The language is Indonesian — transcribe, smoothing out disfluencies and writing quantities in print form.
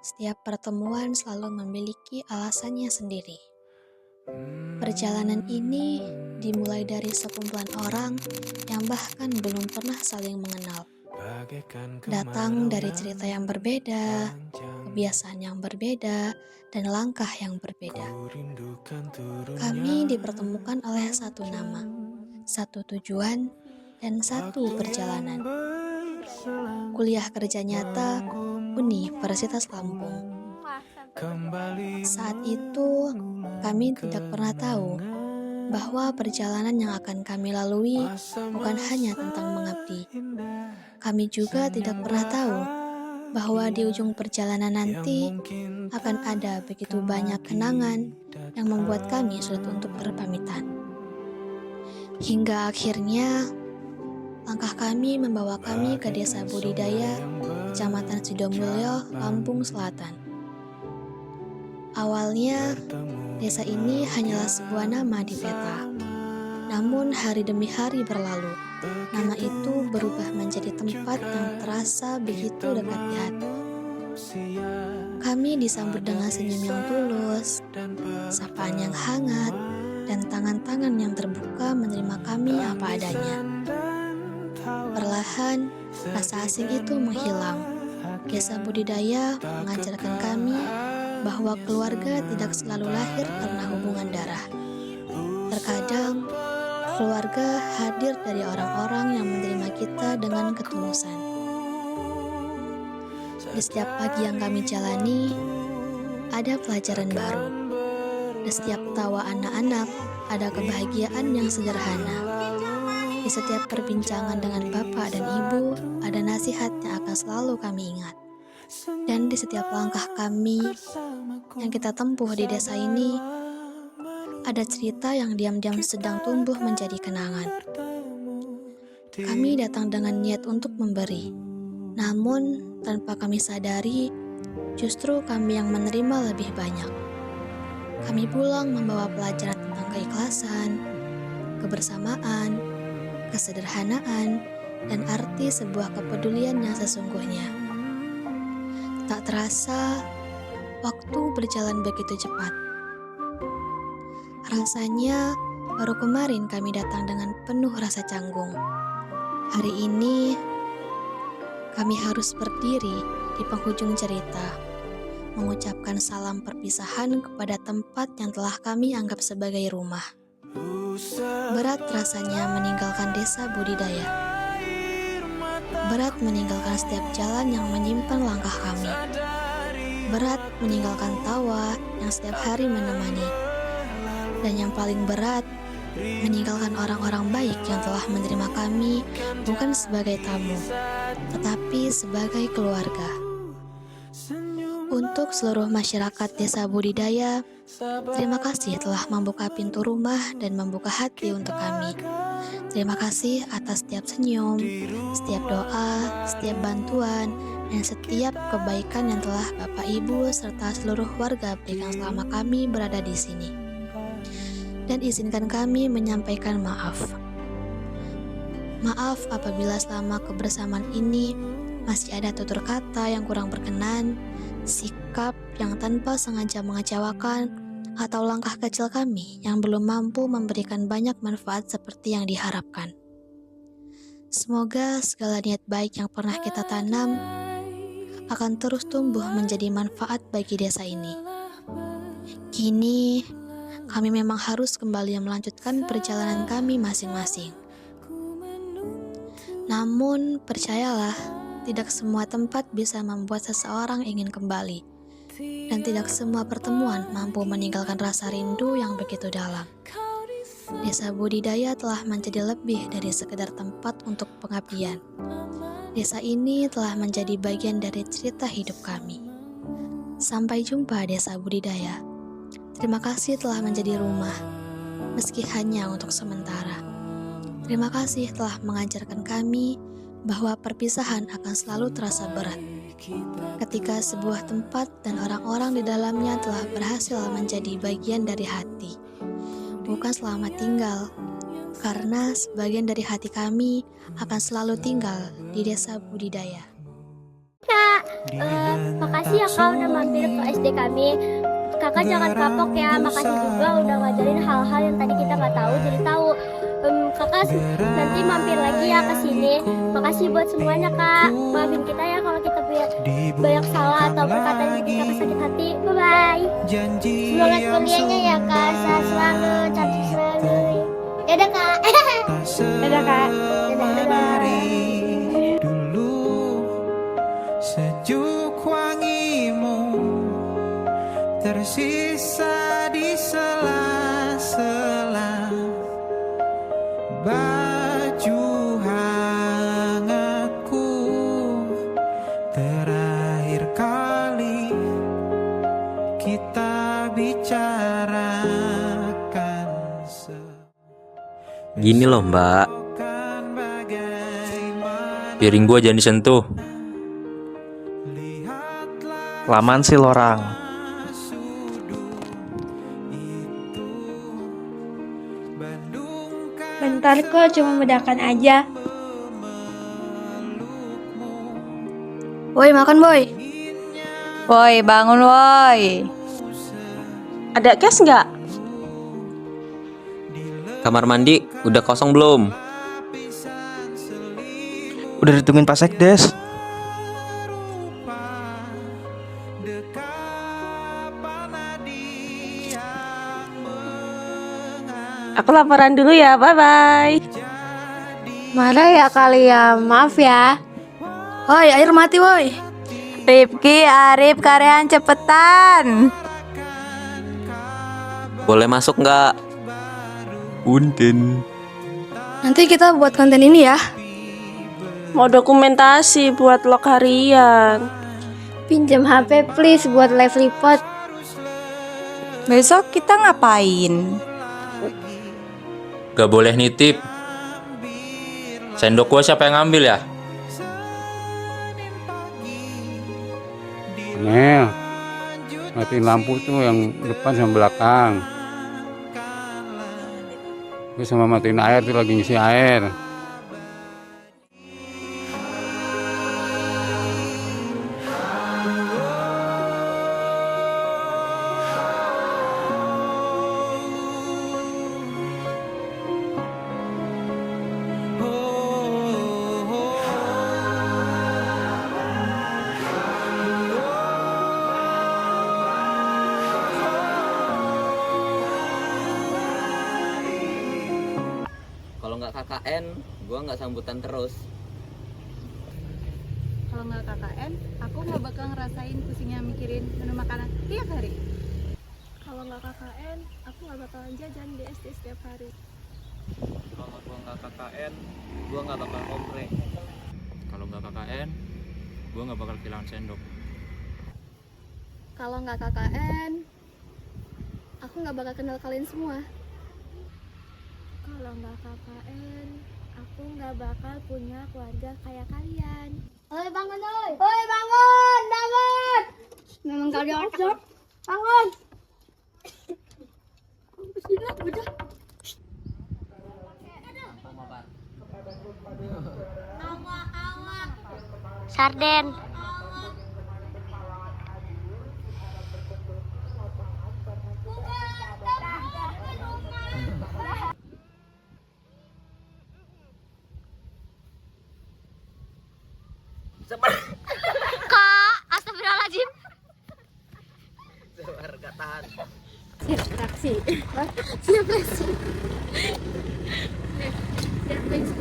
Setiap pertemuan selalu memiliki alasannya sendiri. Perjalanan ini dimulai dari sekumpulan orang yang bahkan belum pernah saling mengenal. Datang dari cerita yang berbeda, kebiasaan yang berbeda, dan langkah yang berbeda. Kami dipertemukan oleh satu nama, satu tujuan, dan satu perjalanan. Kuliah kerja nyata Universitas Lampung. Saat itu, kami tidak pernah tahu bahwa perjalanan yang akan kami lalui bukan hanya tentang mengabdi. Kami juga tidak pernah tahu bahwa di ujung perjalanan nanti akan ada begitu banyak kenangan yang membuat kami sulit untuk berpamitan. Hingga akhirnya, langkah kami membawa kami ke Desa Budidaya, Kecamatan Sidomulyo, Lampung Selatan. Awalnya, desa ini hanyalah sebuah nama di peta. Namun hari demi hari berlalu, nama itu berubah menjadi tempat yang terasa begitu dekat di hati. Kami disambut dengan senyum yang tulus, sapaan yang hangat, dan tangan-tangan yang terbuka menerima kami apa adanya. Perlahan, rasa asing itu menghilang. Desa Budidaya mengajarkan kami bahwa keluarga tidak selalu lahir karena hubungan darah. Terkadang, keluarga hadir dari orang-orang yang menerima kita dengan ketulusan. Di setiap pagi yang kami jalani, ada pelajaran baru. Di setiap tawa anak-anak, ada kebahagiaan yang sederhana. Di setiap perbincangan dengan bapak dan ibu, ada nasihat yang akan selalu kami ingat. Dan di setiap langkah kami yang kita tempuh di desa ini, ada cerita yang diam-diam sedang tumbuh menjadi kenangan. Kami datang dengan niat untuk memberi, namun tanpa kami sadari, justru kami yang menerima lebih banyak. Kami pulang membawa pelajaran tentang keikhlasan, kebersamaan, kesederhanaan, dan arti sebuah kepedulian yang sesungguhnya. Tak terasa, waktu berjalan begitu cepat. Rasanya baru kemarin kami datang dengan penuh rasa canggung. Hari ini, kami harus berdiri di penghujung cerita, mengucapkan salam perpisahan kepada tempat yang telah kami anggap sebagai rumah. Berat rasanya meninggalkan Desa Budidaya. Berat meninggalkan setiap jalan yang menyimpan langkah kami. Berat meninggalkan tawa yang setiap hari menemani. Dan yang paling berat, meninggalkan orang-orang baik yang telah menerima kami bukan sebagai tamu, tetapi sebagai keluarga. Untuk seluruh masyarakat Desa Budidaya, terima kasih telah membuka pintu rumah dan membuka hati untuk kami. Terima kasih atas setiap senyum, setiap doa, setiap bantuan, dan setiap kebaikan yang telah Bapak Ibu serta seluruh warga berikan selama kami berada di sini. Dan izinkan kami menyampaikan maaf. Maaf apabila selama kebersamaan ini masih ada tutur kata yang kurang berkenan, sikap yang tanpa sengaja mengecewakan, atau langkah kecil kami yang belum mampu memberikan banyak manfaat seperti yang diharapkan. Semoga segala niat baik yang pernah kita tanam akan terus tumbuh menjadi manfaat bagi desa ini. Kini, kami memang harus kembali melanjutkan perjalanan kami masing-masing. Namun, percayalah, tidak semua tempat bisa membuat seseorang ingin kembali. Dan tidak semua pertemuan mampu meninggalkan rasa rindu yang begitu dalam. Desa Budidaya telah menjadi lebih dari sekedar tempat untuk pengabdian. Desa ini telah menjadi bagian dari cerita hidup kami. Sampai jumpa Desa Budidaya. Terima kasih telah menjadi rumah, meski hanya untuk sementara. Terima kasih telah mengajarkan kami bahwa perpisahan akan selalu terasa berat. Ketika sebuah tempat dan orang-orang di dalamnya telah berhasil menjadi bagian dari hati. Bukan selamat tinggal, karena sebagian dari hati kami akan selalu tinggal di Desa Budidaya. Kak, makasih ya Kak udah mampir ke SD kami. Kakak jangan kapok ya, makasih juga udah ngajarin hal-hal yang tadi kita nggak tahu jadi tahu. Kakak nanti mampir lagi ya ke sini. Makasih buat semuanya Kak. Maafin kita ya kalau kita banyak salah atau berkata yang bikin Kakak sakit hati. Bye bye. Semangat kuliahnya ya Kak, sehat selalu, cantik selalu. Dadah Kak. Dadah Kak. Dadah. Sejuk wangimu tersisa di sela-sela baju hangatku. Terakhir kali kita bicarakan Gini loh mbak, piring gua jangan disentuh. Laman sih lorang. Bentar kok, cuma bedakan aja. Woi, makan woi. Woi, bangun woi. Ada cash nggak? Kamar mandi udah kosong belum? Udah ditungguin Pak Sekdes. Aku laporan dulu ya, bye-bye. Marah ya kalian, maaf ya. Woi, air mati woi. Rifki, Arif, Karehan cepetan. Boleh masuk nggak? Punten. Nanti kita buat konten ini ya. Mau dokumentasi buat log harian. Pinjam HP please buat live report. Besok kita ngapain? Gak boleh nitip. Sendok gua siapa yang ngambil ya? Nel, matiin lampu tuh yang depan sama belakang. Gue sama matiin air tuh lagi ngisi air. Kalau nggak KKN, gua nggak sambutan terus. Kalau nggak KKN, aku nggak bakal ngerasain pusingnya mikirin menu makanan tiap hari. Kalau nggak KKN, aku nggak bakalan jajan di SD setiap hari. Kalau gua nggak KKN, gua nggak bakal kompreh. Kalau nggak KKN, gua nggak bakal kehilangan sendok. Kalau nggak KKN, aku nggak bakal kenal kalian semua. Kalau nggak KKN, aku nggak bakal punya keluarga kayak kalian. Oi bangun oi! Oi bangun! Bangun! Memang kalian otot. Bangun! Sarden. Kak, astagfirullahaladzim. Sabar, gak tahan. Siap reaksi. Siap reaksi. Siap reaksi.